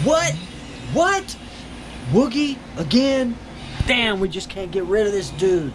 What? What? Woogie again? Damn, we just can't get rid of this dude.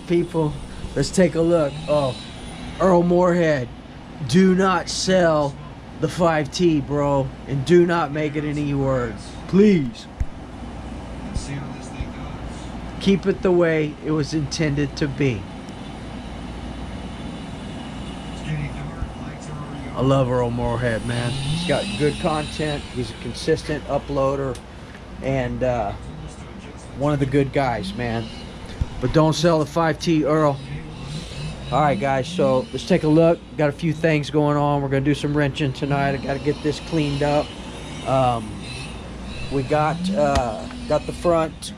People, let's take a look. Oh, Earl Moorhead, do not sell the 5T, bro, and do not make it an E word, please. Let's see how this thing goes. Keep it the way it was intended to be. It's getting dark, lights are already on. I love Earl Moorhead, man. He's got good content. He's a consistent uploader and one of the good guys, man. But don't sell the 5T, Earl. Alright guys, so let's take a look. Got a few things going on. We're gonna do some wrenching tonight. I gotta get this cleaned up. We got the front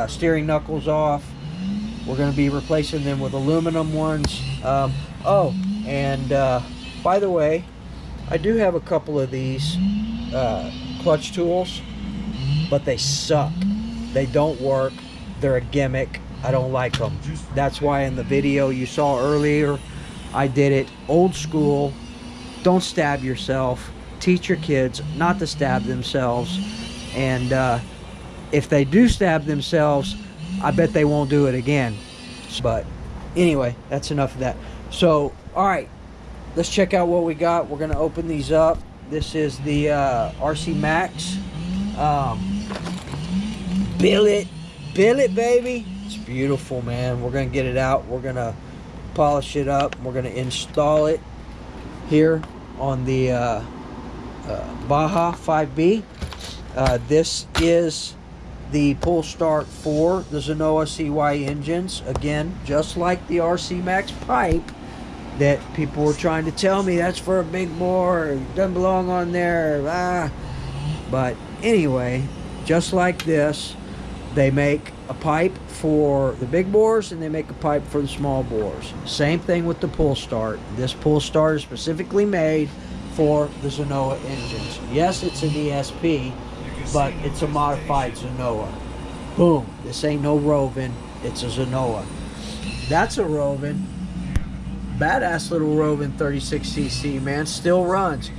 steering knuckles off. We're gonna be replacing them with aluminum ones. Oh, and by the way, I do have a couple of these clutch tools, but they suck. They don't work. They're a gimmick. I don't like them. That's why in the video you saw earlier, I did it old school. Don't stab yourself. Teach your kids not to stab themselves. And if they do stab themselves, I bet they won't do it again. But anyway, that's enough of that. So, all right, let's check out what we got. We're going to open these up. This is the RC Max. Billet, baby. It's beautiful, man. We're gonna get it out. We're gonna polish it up. We're gonna install it here on the Baja 5B. This is the pull start for the Zenoa CY engines. Again, just like the RC Max pipe that people were trying to tell me that's for a big bore, it doesn't belong on there. But anyway, just like this, they make a pipe for the big bores and they make a pipe for the small bores. Same thing with the pull start. This pull start is specifically made for the Zenoa engines. Yes, it's an ESP, but it's a modified Zenoa. Boom. This ain't no Rovin. It's a Zenoa. That's a Rovin. Badass little Rovin 36cc, man. Still runs.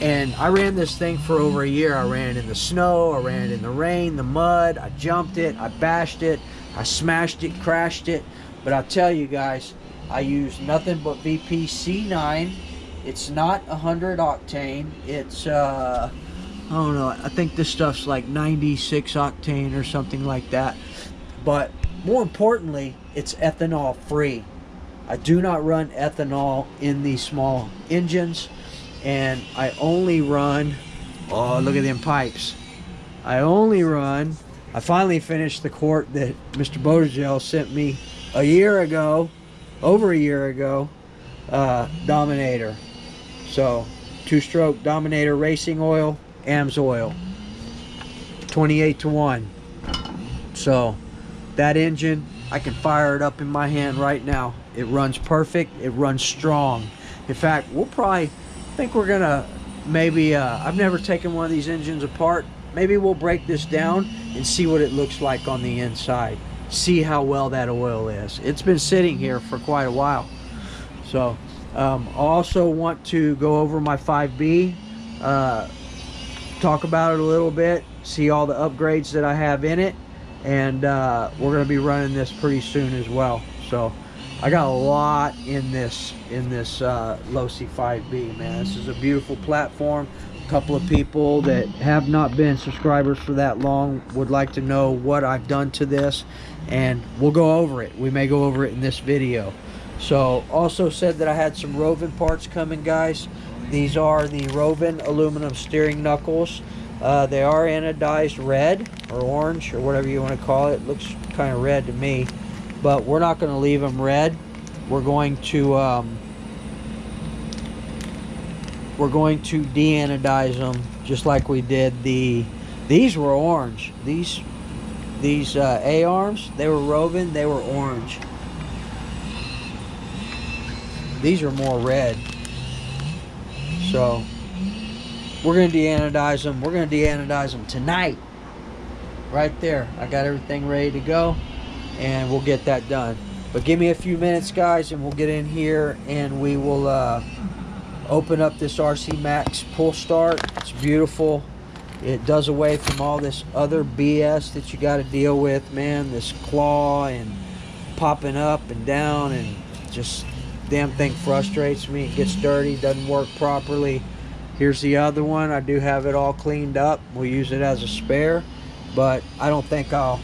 And I ran this thing for over a year. I ran in the snow, I ran in the rain, the mud, I jumped it, I bashed it, I smashed it, crashed it. But I'll tell you guys, I used nothing but VP C9. It's not 100 octane. It's, I don't know, I think this stuff's like 96 octane or something like that. But more importantly, it's ethanol free. I do not run ethanol in these small engines. And I only run, oh, look at them pipes. I finally finished the quart that Mr. Bodegel sent me a year ago, over a year ago, Dominator. So, 2-stroke Dominator racing oil, AMS oil, 28-to-1. So, that engine, I can fire it up in my hand right now. It runs perfect, it runs strong. In fact, we'll probably, I think we're gonna maybe, I've never taken one of these engines apart. Maybe we'll break this down and see what it looks like on the inside. See how well that oil is. It's been sitting here for quite a while. So, I also want to go over my 5B, talk about it a little bit, see all the upgrades that I have in it, and we're gonna be running this pretty soon as well. So, I got a lot in this Losi 5B, man. This is a beautiful platform. A couple of people that have not been subscribers for that long would like to know what I've done to this, and we'll go over it. We may go over it in this video. So also said that I had some Rovin parts coming, guys. These are the Rovin aluminum steering knuckles. They are anodized red or orange or whatever you want to call it. Looks kind of red to me, but we're not going to leave them red. We're going to de-anodize them just like we did these were orange. These A-arms, they were Rovin, they were orange. These are more red. So we're going to de-anodize them. We're going to de-anodize them tonight. Right there. I got everything ready to go, and we'll get that done. But give me a few minutes, guys, and we'll get in here and we will open up this RC Max pull start. It's beautiful. It does away from all this other BS that you got to deal with, man. This claw and popping up and down, and just damn thing frustrates me. It gets dirty, doesn't work properly. Here's the other one. I do have it all cleaned up. We'll use it as a spare, but I don't think I'll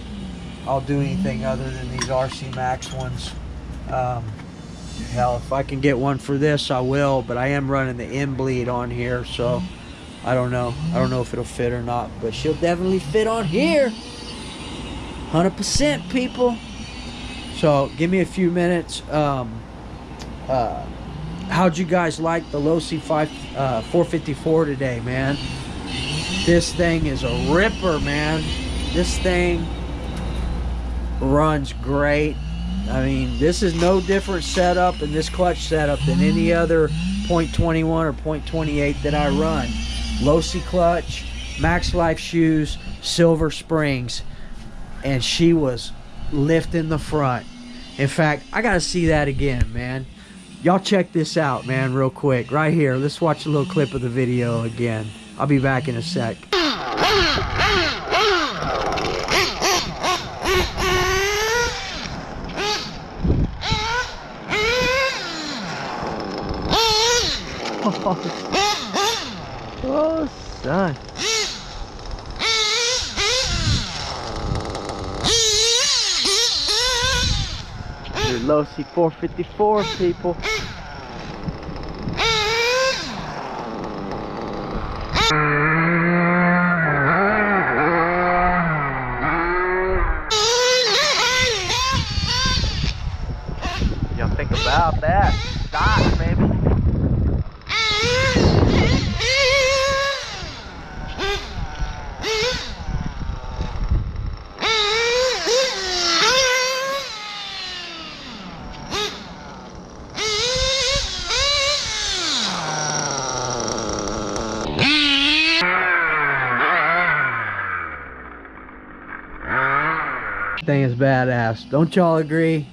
do anything other than these RC Max ones. Hell, if I can get one for this, I will, but I am running the end bleed on here, so I don't know if it'll fit or not, but she'll definitely fit on here. 100%, people. So give me a few minutes. How'd you guys like the Losi 454 today, man? This thing is a ripper, man. This thing runs great. I mean, this is no different setup in this clutch setup than any other .21 or .28 that I run. Losi clutch, Max Life shoes, silver springs, and she was lifting the front. In fact, I gotta see that again, man. Y'all check this out, man, real quick. Right here. Let's watch a little clip of the video again. I'll be back in a sec. Oh, son. Your Losi 454, people. Y'all think about that. Stop, baby. Thing is badass. Don't y'all agree?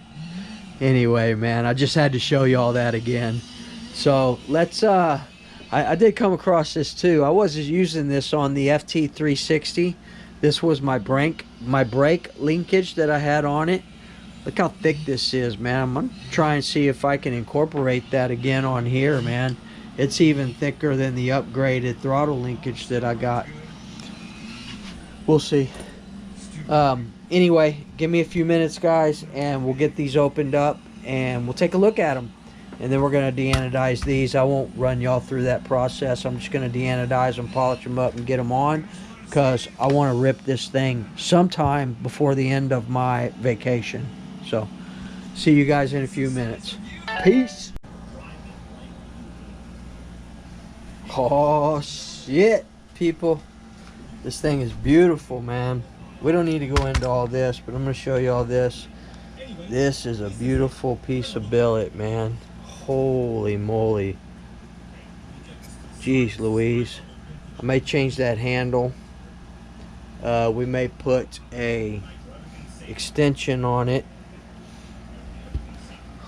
Anyway, man, I just had to show you all that again. So let's I did come across this too. I was using this on the FT360. This was my brake linkage that I had on it. Look how thick this is, man. I'm gonna try and see if I can incorporate that again on here, man. It's even thicker than the upgraded throttle linkage that I got. We'll see. Anyway, give me a few minutes, guys, and we'll get these opened up and we'll take a look at them, and then we're going to de-anodize these. I won't run y'all through that process. I'm just going to de-anodize them, polish them up, and get them on, because I want to rip this thing sometime before the end of my vacation. So see you guys in a few minutes. Peace. Oh shit, people, this thing is beautiful, man. We don't need to go into all this, but I'm going to show you all this. This is a beautiful piece of billet, man. Holy moly. Jeez Louise. I may change that handle. We may put a extension on it.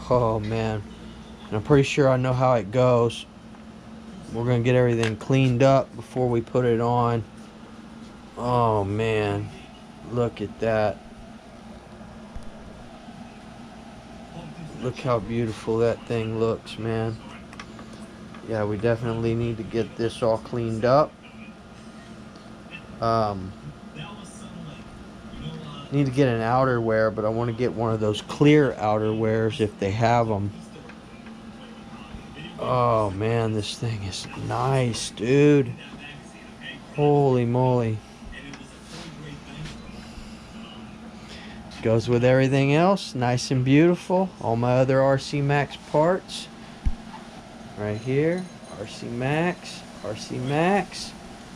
Oh, man. And I'm pretty sure I know how it goes. We're going to get everything cleaned up before we put it on. Oh, man. Look at that. Look how beautiful that thing looks, man. Yeah, we definitely need to get this all cleaned up. Need to get an outerwear, but I want to get one of those clear outerwears if they have them. Oh man, this thing is nice, dude. Holy moly. Goes with everything else, nice and beautiful. All my other RC Max parts. Right here, RC Max, RC Max,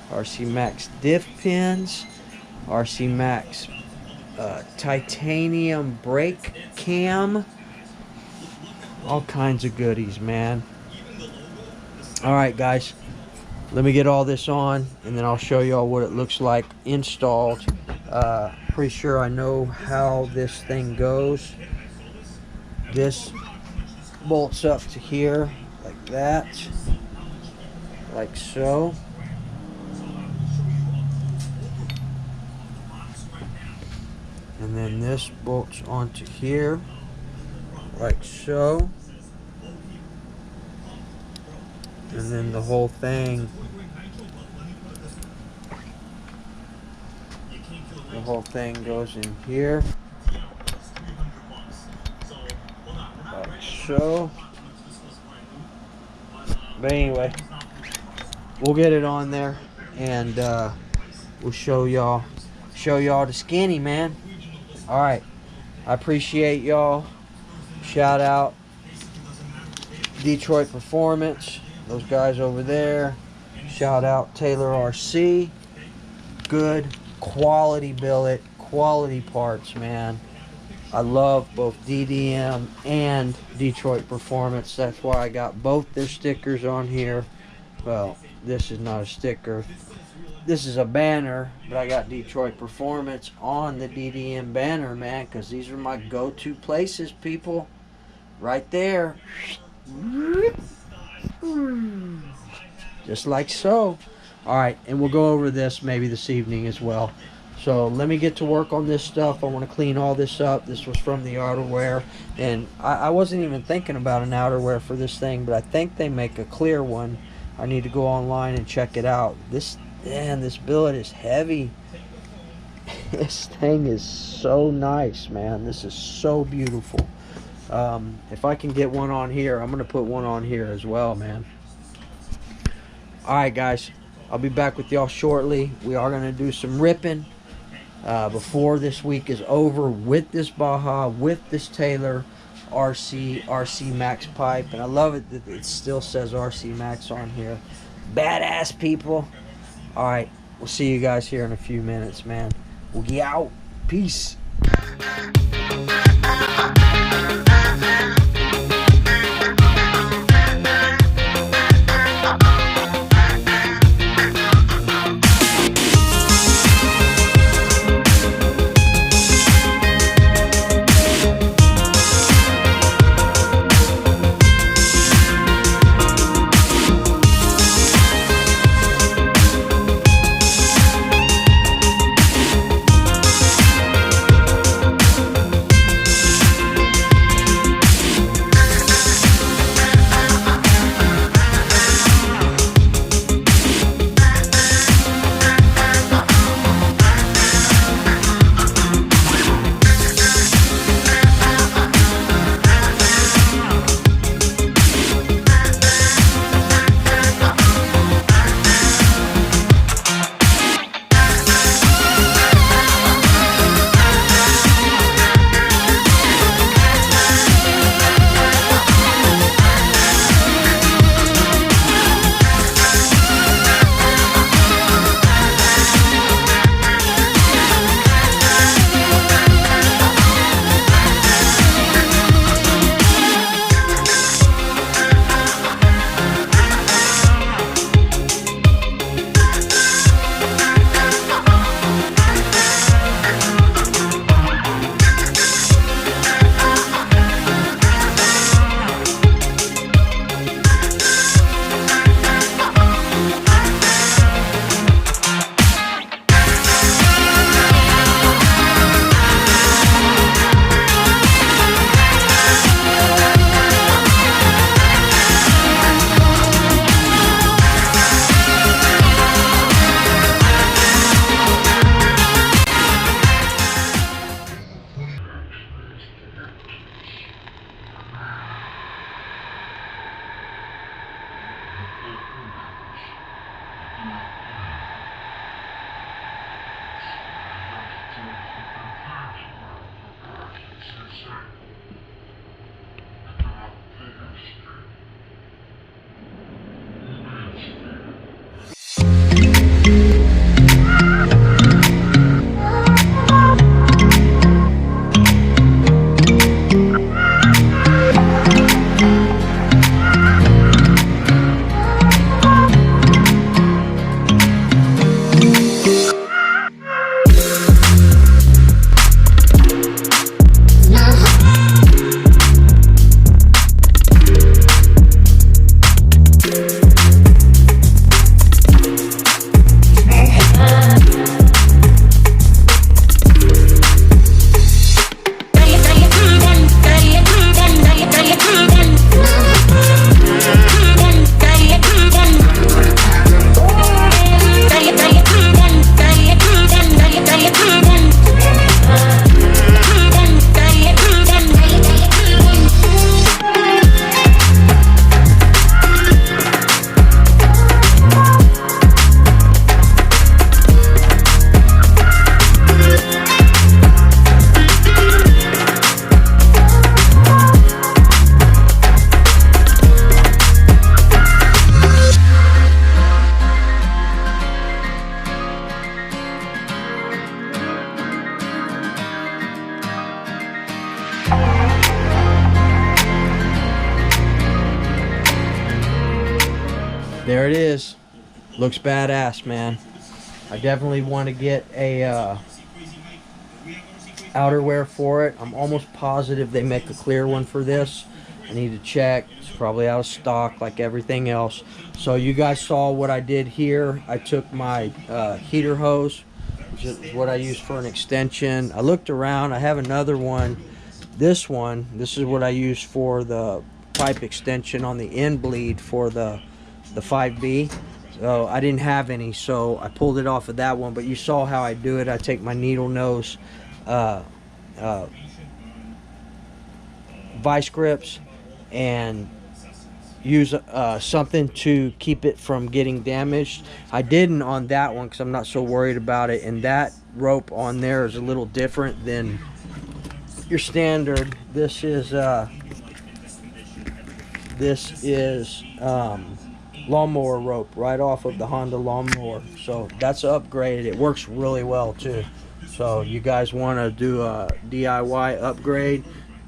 RC Max diff pins, RC Max titanium brake cam. All kinds of goodies, man. Alright guys, let me get all this on and then I'll show y'all what it looks like installed. Pretty sure I know how this thing goes. This bolts up to here like that, like so. And then this bolts onto here like so. And then the whole thing goes in here like so. But anyway, we'll get it on there and we'll show y'all the skinny, man. Alright, I appreciate y'all. Shout out Detroit Performance, those guys over there. Shout out Taylor RC. Good quality billet, quality parts, man. I love both DDM and Detroit Performance. That's why I got both their stickers on here. Well, this is not a sticker. This is a banner, but I got Detroit Performance on the DDM banner, man, because these are my go-to places, people. Right there. Just like so. Alright, and we'll go over this maybe this evening as well. So let me get to work on this stuff. I want to clean all this up. This was from the outerwear. And I wasn't even thinking about an outerwear for this thing, but I think they make a clear one. I need to go online and check it out. This billet is heavy. This thing is so nice, man. This is so beautiful. If I can get one on here, I'm going to put one on here as well, man. Alright, guys. I'll be back with y'all shortly. We are going to do some ripping before this week is over with this Baja, with this Taylor RC Max pipe. And I love it that it still says RC Max on here. Badass, people. Alright, we'll see you guys here in a few minutes, man. We'll get out. Peace. Looks badass, man. I definitely want to get a outerwear for it. I'm almost positive they make a clear one for this. I need to check. It's probably out of stock like everything else. So you guys saw what I did here. I took my heater hose, which is what I use for an extension. I looked around. I have another one. This is what I use for the pipe extension on the end bleed for the 5B. So I didn't have any, so I pulled it off of that one. But you saw how I do it. I take my needle nose vice grips and use something to keep it from getting damaged. I didn't on that one because I'm not so worried about it, and that rope on there is a little different than your standard. This is lawnmower rope right off of the Honda lawnmower, so that's upgraded. It works really well too. So you guys want to do a DIY upgrade,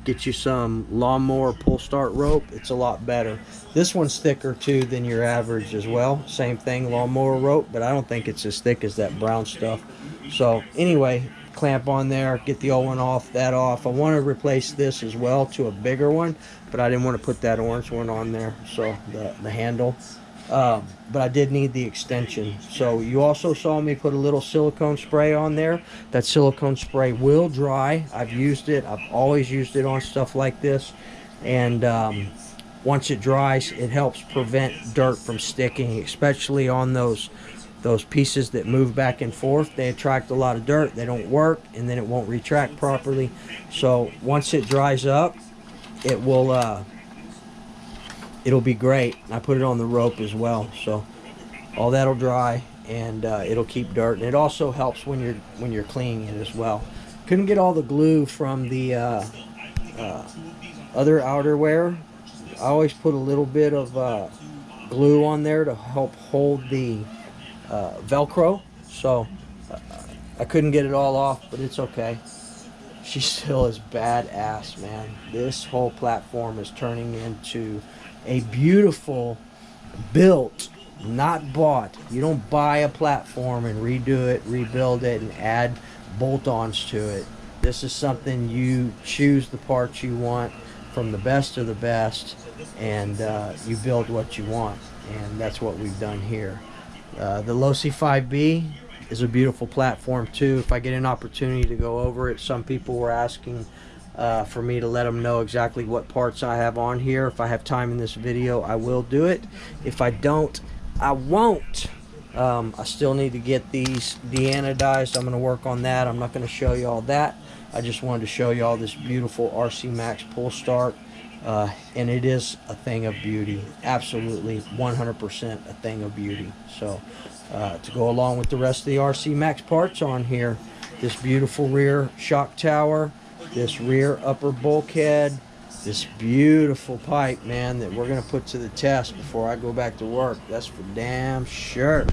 get you some lawnmower pull start rope. It's a lot better. This one's thicker too than your average as well. Same thing, lawnmower rope, but I don't think it's as thick as that brown stuff. So anyway, clamp on there, get the old one off, that off. I want to replace this as well to a bigger one, but I didn't want to put that orange one on there, so the handle. But I did need the extension. So you also saw me put a little silicone spray on there. That silicone spray will dry. I've used it. I've always used it on stuff like this. And once it dries, it helps prevent dirt from sticking, especially on those pieces that move back and forth. They attract a lot of dirt. They don't work, and then it won't retract properly. So once it dries up, it will it'll be great. I put it on the rope as well, so all that'll dry, and it'll keep dirt, and it also helps when you're cleaning it as well. Couldn't get all the glue from the other outerwear. I always put a little bit of glue on there to help hold the Velcro, so I couldn't get it all off, but it's okay. She still is badass, man. This whole platform is turning into a beautiful, built, not bought. You don't buy a platform and redo it, rebuild it, and add bolt-ons to it. This is something you choose the parts you want from the best of the best, and you build what you want, and that's what we've done here. The Losi 5B is a beautiful platform too. If I get an opportunity to go over it, some people were asking for me to let them know exactly what parts I have on here. If I have time in this video, I will do it. If I don't, I won't. I still need to get these deanodized. I'm going to work on that. I'm not going to show you all that. I just wanted to show you all this beautiful RC Max pull start, and it is a thing of beauty. Absolutely 100% a thing of beauty. So to go along with the rest of the RC Max parts on here, this beautiful rear shock tower, this rear upper bulkhead, this beautiful pipe, man, that we're going to put to the test before I go back to work. That's for damn sure.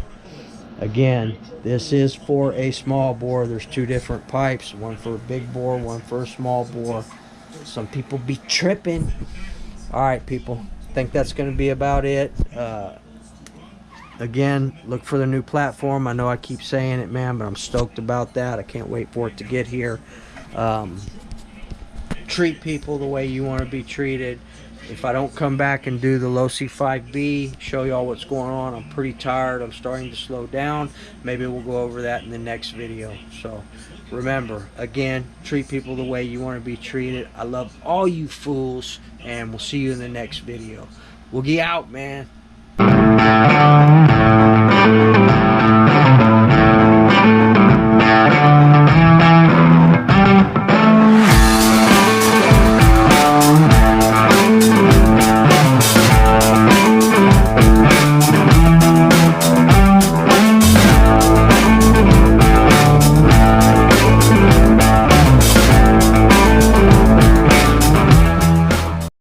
Again, this is for a small bore. There's two different pipes, one for a big bore, one for a small bore. Some people be tripping. All right, people, I think that's going to be about it. Again, look for the new platform. I know I keep saying it, man, but I'm stoked about that. I can't wait for it to get here. Treat people the way you want to be treated. If I don't come back and do the Losi 5B, show y'all what's going on, I'm pretty tired. I'm starting to slow down. Maybe we'll go over that in the next video. So remember, again, treat people the way you want to be treated. I love all you fools, and we'll see you in the next video. Woogie out, man.